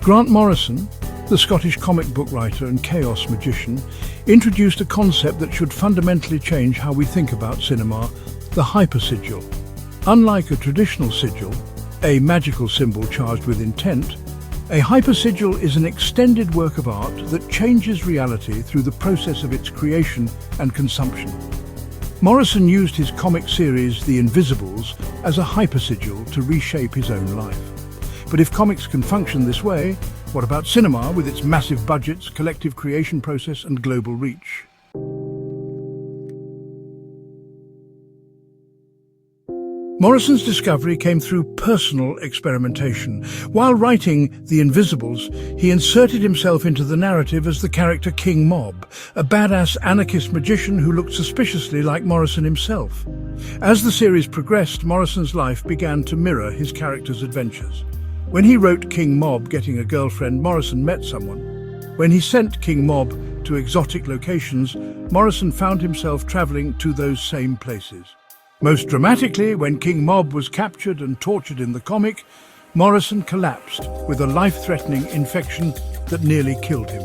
Grant Morrison, the Scottish comic book writer and chaos magician, introduced a concept that should fundamentally change how we think about cinema: the hypersigil. Unlike a traditional sigil, a magical symbol charged with intent, a hypersigil is an extended work of art that changes reality through the process of its creation and consumption. Morrison used his comic series The Invisibles as a hypersigil to reshape his own life. But if comics can function this way, what about cinema with its massive budgets, collective creation process and global reach? Morrison's discovery came through personal experimentation. While writing The Invisibles, he inserted himself into the narrative as the character King Mob, a badass anarchist magician who looked suspiciously like Morrison himself. As the series progressed, Morrison's life began to mirror his character's adventures. When he wrote King Mob Getting a Girlfriend, Morrison met someone. When he sent King Mob to exotic locations, Morrison found himself traveling to those same places. Most dramatically, when King Mob was captured and tortured in the comic, Morrison collapsed with a life-threatening infection that nearly killed him.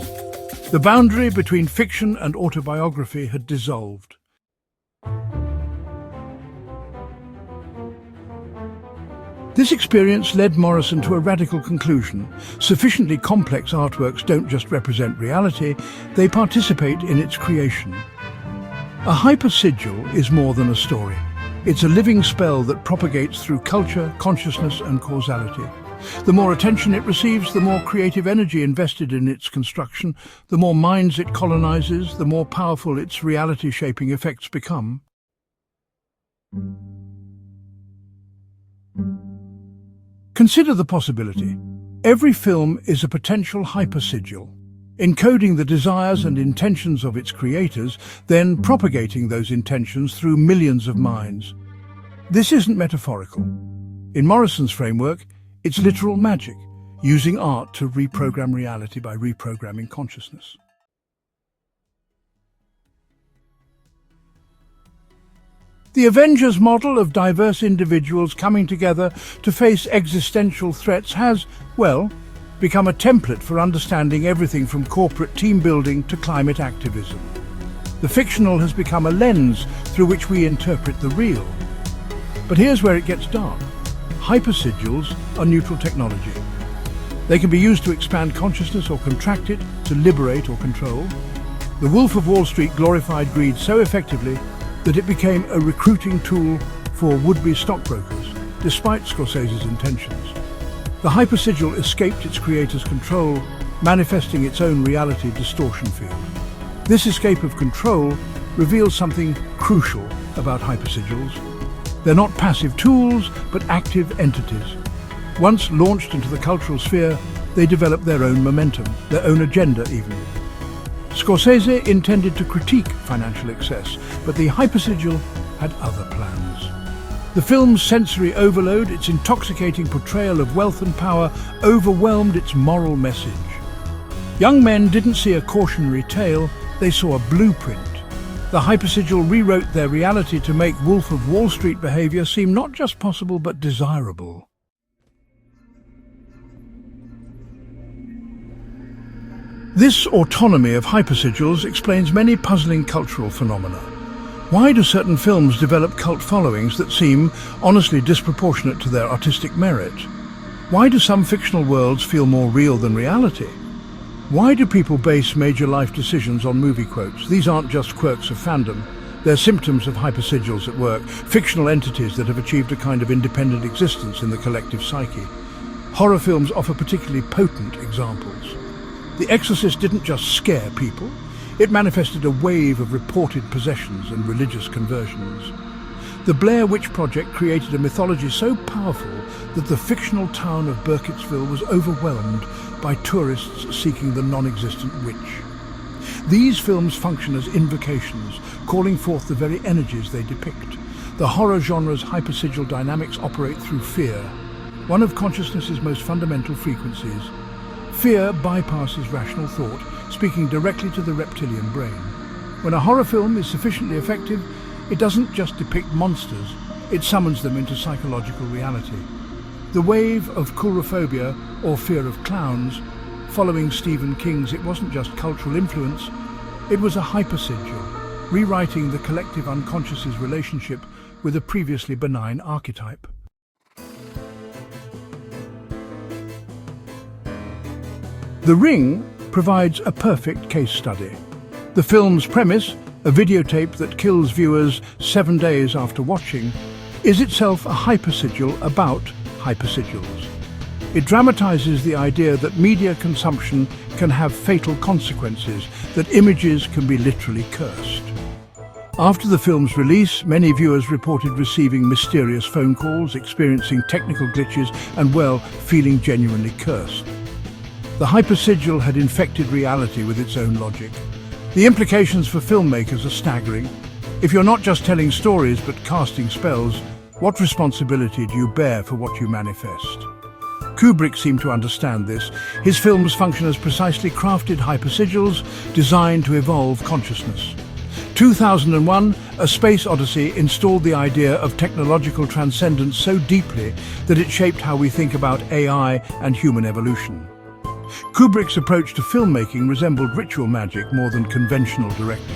The boundary between fiction and autobiography had dissolved. This experience led Morrison to a radical conclusion. Sufficiently complex artworks don't just represent reality, they participate in its creation. A hypersigil is more than a story. It's a living spell that propagates through culture, consciousness and causality. The more attention it receives, the more creative energy invested in its construction, the more minds it colonizes, the more powerful its reality-shaping effects become. Consider the possibility. Every film is a potential hypersigil, encoding the desires and intentions of its creators, then propagating those intentions through millions of minds. This isn't metaphorical. In Morrison's framework, it's literal magic, using art to reprogram reality by reprogramming consciousness. The Avengers model of diverse individuals coming together to face existential threats has, well, become a template for understanding everything from corporate team building to climate activism. The fictional has become a lens through which we interpret the real. But here's where it gets dark. Hypersigils are neutral technology. They can be used to expand consciousness or contract it, to liberate or control. The Wolf of Wall Street glorified greed so effectively that it became a recruiting tool for would-be stockbrokers, despite Scorsese's intentions. The hypersigil escaped its creator's control, manifesting its own reality distortion field. This escape of control reveals something crucial about hypersigils. They're not passive tools, but active entities. Once launched into the cultural sphere, they develop their own momentum, their own agenda even. Scorsese intended to critique financial excess, but the hypersigil had other plans. The film's sensory overload, its intoxicating portrayal of wealth and power, overwhelmed its moral message. Young men didn't see a cautionary tale, they saw a blueprint. The hypersigil rewrote their reality to make Wolf of Wall Street behavior seem not just possible but desirable. This autonomy of hypersigils explains many puzzling cultural phenomena. Why do certain films develop cult followings that seem honestly disproportionate to their artistic merit? Why do some fictional worlds feel more real than reality? Why do people base major life decisions on movie quotes? These aren't just quirks of fandom. They're symptoms of hypersigils at work, fictional entities that have achieved a kind of independent existence in the collective psyche. Horror films offer particularly potent examples. The Exorcist didn't just scare people. It manifested a wave of reported possessions and religious conversions. The Blair Witch Project created a mythology so powerful that the fictional town of Burkittsville was overwhelmed by tourists seeking the non-existent witch. These films function as invocations, calling forth the very energies they depict. The horror genre's hypersigil dynamics operate through fear, one of consciousness's most fundamental frequencies. Fear bypasses rational thought, speaking directly to the reptilian brain. When a horror film is sufficiently effective, it doesn't just depict monsters, it summons them into psychological reality. The wave of coulrophobia, or fear of clowns, following Stephen King's It wasn't just cultural influence, it was a hypersigil, rewriting the collective unconscious's relationship with a previously benign archetype. The Ring provides a perfect case study. The film's premise, a videotape that kills viewers 7 days after watching, is itself a hypersigil about hypersigils. It dramatizes the idea that media consumption can have fatal consequences, that images can be literally cursed. After the film's release, many viewers reported receiving mysterious phone calls, experiencing technical glitches, and, well, feeling genuinely cursed. The hypersigil had infected reality with its own logic. The implications for filmmakers are staggering. If you're not just telling stories but casting spells, what responsibility do you bear for what you manifest? Kubrick seemed to understand this. His films function as precisely crafted hypersigils designed to evolve consciousness. 2001, A Space Odyssey installed the idea of technological transcendence so deeply that it shaped how we think about AI and human evolution. Kubrick's approach to filmmaking resembled ritual magic more than conventional directing.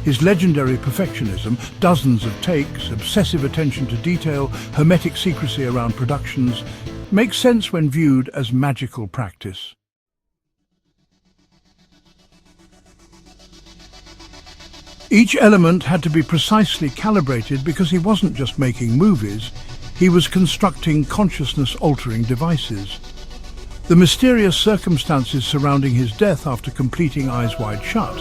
His legendary perfectionism, dozens of takes, obsessive attention to detail, hermetic secrecy around productions, makes sense when viewed as magical practice. Each element had to be precisely calibrated because he wasn't just making movies, he was constructing consciousness-altering devices. The mysterious circumstances surrounding his death after completing Eyes Wide Shut,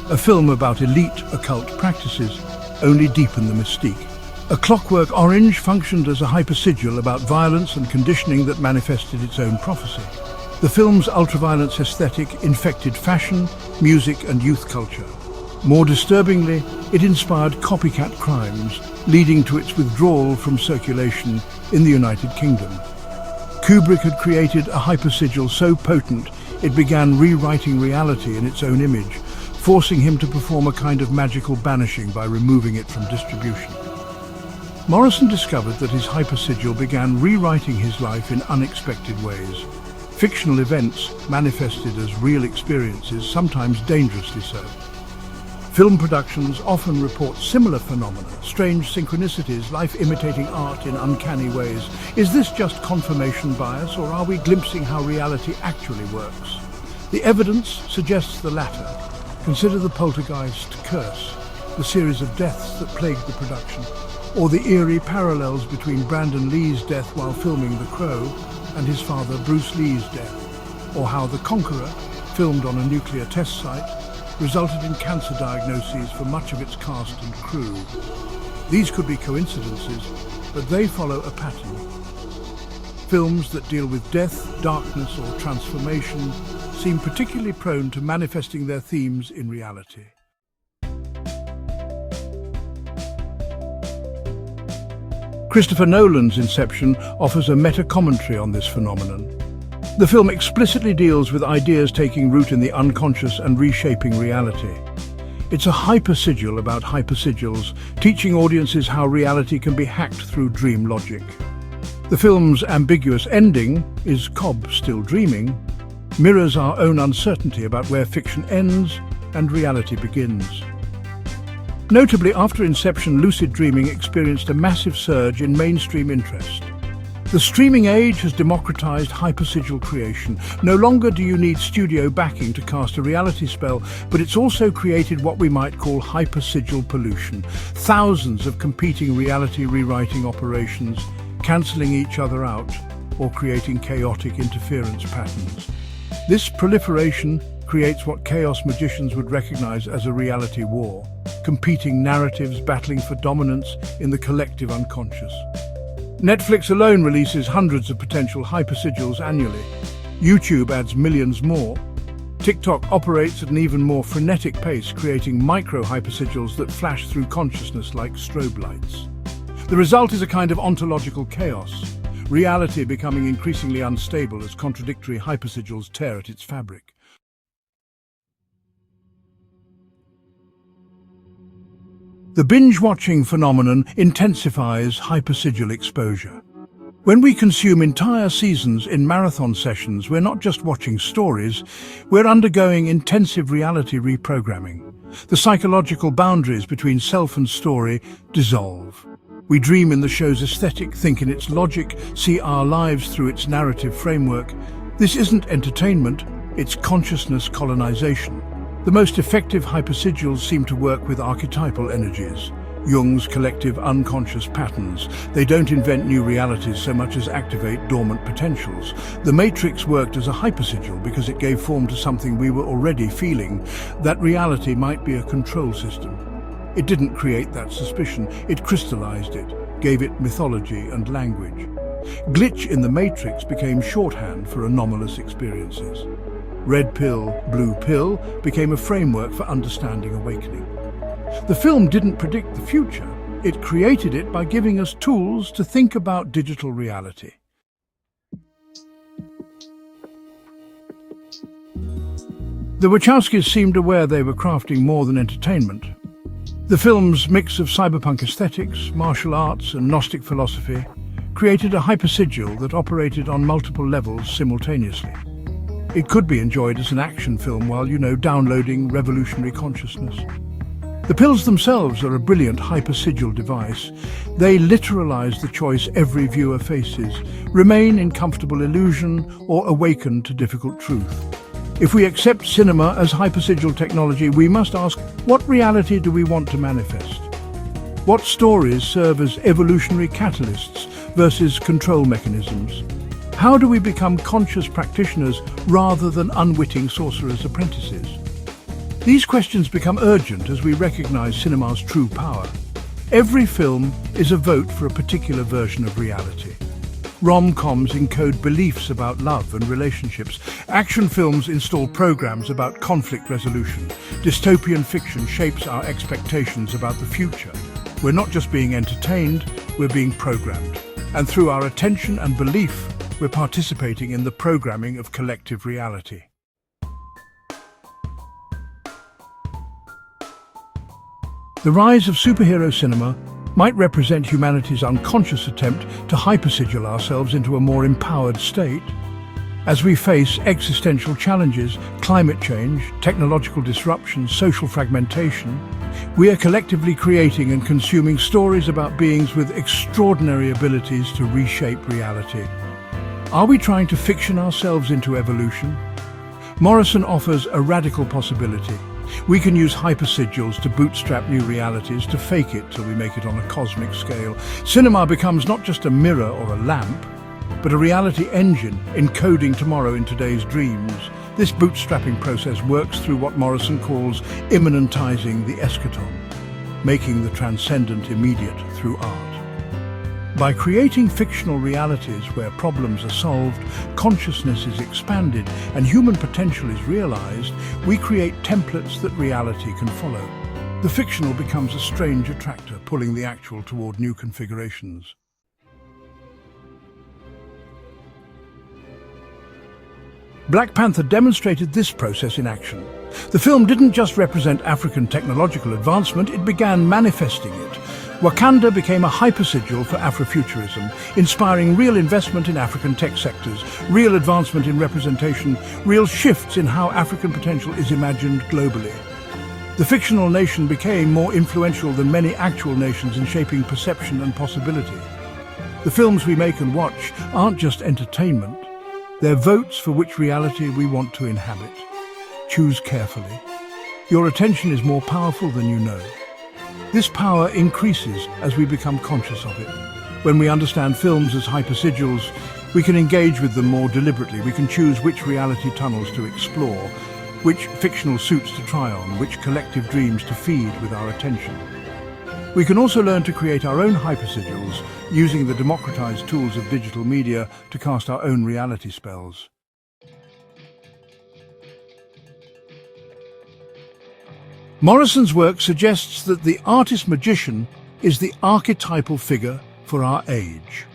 a film about elite occult practices, only deepen the mystique. A Clockwork Orange functioned as a hypersigil about violence and conditioning that manifested its own prophecy. The film's ultraviolence aesthetic infected fashion, music, and youth culture. More disturbingly, it inspired copycat crimes, leading to its withdrawal from circulation in the United Kingdom. Kubrick had created a hypersigil so potent it began rewriting reality in its own image, forcing him to perform a kind of magical banishing by removing it from distribution. Morrison discovered that his hypersigil began rewriting his life in unexpected ways. Fictional events manifested as real experiences, sometimes dangerously so. Film productions often report similar phenomena, strange synchronicities, life imitating art in uncanny ways. Is this just confirmation bias, or are we glimpsing how reality actually works? The evidence suggests the latter. Consider the poltergeist curse, the series of deaths that plagued the production, or the eerie parallels between Brandon Lee's death while filming The Crow and his father Bruce Lee's death, or how The Conqueror, filmed on a nuclear test site, resulted in cancer diagnoses for much of its cast and crew. These could be coincidences, but they follow a pattern. Films that deal with death, darkness, or transformation seem particularly prone to manifesting their themes in reality. Christopher Nolan's Inception offers a meta-commentary on this phenomenon. The film explicitly deals with ideas taking root in the unconscious and reshaping reality. It's a hypersigil about hypersigils, teaching audiences how reality can be hacked through dream logic. The film's ambiguous ending, "Is Cobb still dreaming?" mirrors our own uncertainty about where fiction ends and reality begins. Notably, after Inception, lucid dreaming experienced a massive surge in mainstream interest. The streaming age has democratized hypersigil creation. No longer do you need studio backing to cast a reality spell, but it's also created what we might call hypersigil pollution. Thousands of competing reality rewriting operations, cancelling each other out or creating chaotic interference patterns. This proliferation creates what chaos magicians would recognize as a reality war, competing narratives battling for dominance in the collective unconscious. Netflix alone releases hundreds of potential hypersigils annually. YouTube adds millions more. TikTok operates at an even more frenetic pace, creating micro-hypersigils that flash through consciousness like strobe lights. The result is a kind of ontological chaos, reality becoming increasingly unstable as contradictory hypersigils tear at its fabric. The binge-watching phenomenon intensifies hypersigil exposure. When we consume entire seasons in marathon sessions, we're not just watching stories, we're undergoing intensive reality reprogramming. The psychological boundaries between self and story dissolve. We dream in the show's aesthetic, think in its logic, see our lives through its narrative framework. This isn't entertainment, it's consciousness colonization. The most effective hypersigils seem to work with archetypal energies, Jung's collective unconscious patterns. They don't invent new realities so much as activate dormant potentials. The Matrix worked as a hypersigil because it gave form to something we were already feeling, that reality might be a control system. It didn't create that suspicion, it crystallized it, gave it mythology and language. Glitch in the Matrix became shorthand for anomalous experiences. Red pill, blue pill became a framework for understanding awakening. The film didn't predict the future, it created it by giving us tools to think about digital reality. The Wachowskis seemed aware they were crafting more than entertainment. The film's mix of cyberpunk aesthetics, martial arts and Gnostic philosophy created a hypersigil that operated on multiple levels simultaneously. It could be enjoyed as an action film while, downloading revolutionary consciousness. The pills themselves are a brilliant hypersigil device. They literalize the choice every viewer faces: remain in comfortable illusion or awaken to difficult truth. If we accept cinema as hypersigil technology, we must ask, what reality do we want to manifest? What stories serve as evolutionary catalysts versus control mechanisms? How do we become conscious practitioners rather than unwitting sorcerers' apprentices? These questions become urgent as we recognize cinema's true power. Every film is a vote for a particular version of reality. Rom-coms encode beliefs about love and relationships. Action films install programs about conflict resolution. Dystopian fiction shapes our expectations about the future. We're not just being entertained, we're being programmed. And through our attention and belief, we're participating in the programming of collective reality. The rise of superhero cinema might represent humanity's unconscious attempt to hypersigil ourselves into a more empowered state. As we face existential challenges, climate change, technological disruption, social fragmentation, we are collectively creating and consuming stories about beings with extraordinary abilities to reshape reality. Are we trying to fiction ourselves into evolution? Morrison offers a radical possibility. We can use hypersigils to bootstrap new realities, to fake it till we make it on a cosmic scale. Cinema becomes not just a mirror or a lamp, but a reality engine encoding tomorrow in today's dreams. This bootstrapping process works through what Morrison calls immanentizing the eschaton, making the transcendent immediate through art. By creating fictional realities where problems are solved, consciousness is expanded, and human potential is realized, we create templates that reality can follow. The fictional becomes a strange attractor, pulling the actual toward new configurations. Black Panther demonstrated this process in action. The film didn't just represent African technological advancement, it began manifesting it. Wakanda became a hypersigil for Afrofuturism, inspiring real investment in African tech sectors, real advancement in representation, real shifts in how African potential is imagined globally. The fictional nation became more influential than many actual nations in shaping perception and possibility. The films we make and watch aren't just entertainment, they're votes for which reality we want to inhabit. Choose carefully. Your attention is more powerful than you know. This power increases as we become conscious of it. When we understand films as hypersigils, we can engage with them more deliberately. We can choose which reality tunnels to explore, which fictional suits to try on, which collective dreams to feed with our attention. We can also learn to create our own hypersigils, using the democratized tools of digital media to cast our own reality spells. Morrison's work suggests that the artist-magician is the archetypal figure for our age.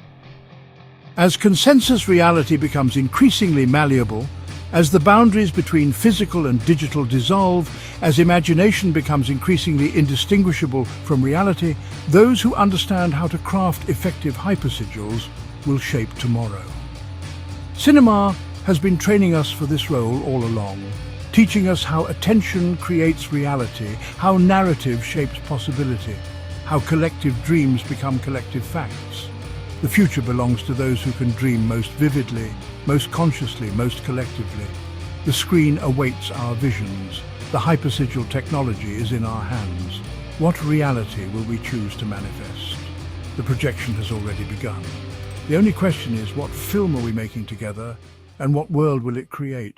As consensus reality becomes increasingly malleable, As the boundaries between physical and digital dissolve, as imagination becomes increasingly indistinguishable from reality, those who understand how to craft effective hypersigils will shape tomorrow. Cinema has been training us for this role all along, teaching us how attention creates reality, how narrative shapes possibility, how collective dreams become collective facts. The future belongs to those who can dream most vividly, most consciously, most collectively. The screen awaits our visions. The hypersigil technology is in our hands. What reality will we choose to manifest? The projection has already begun. The only question is, what film are we making together, and what world will it create?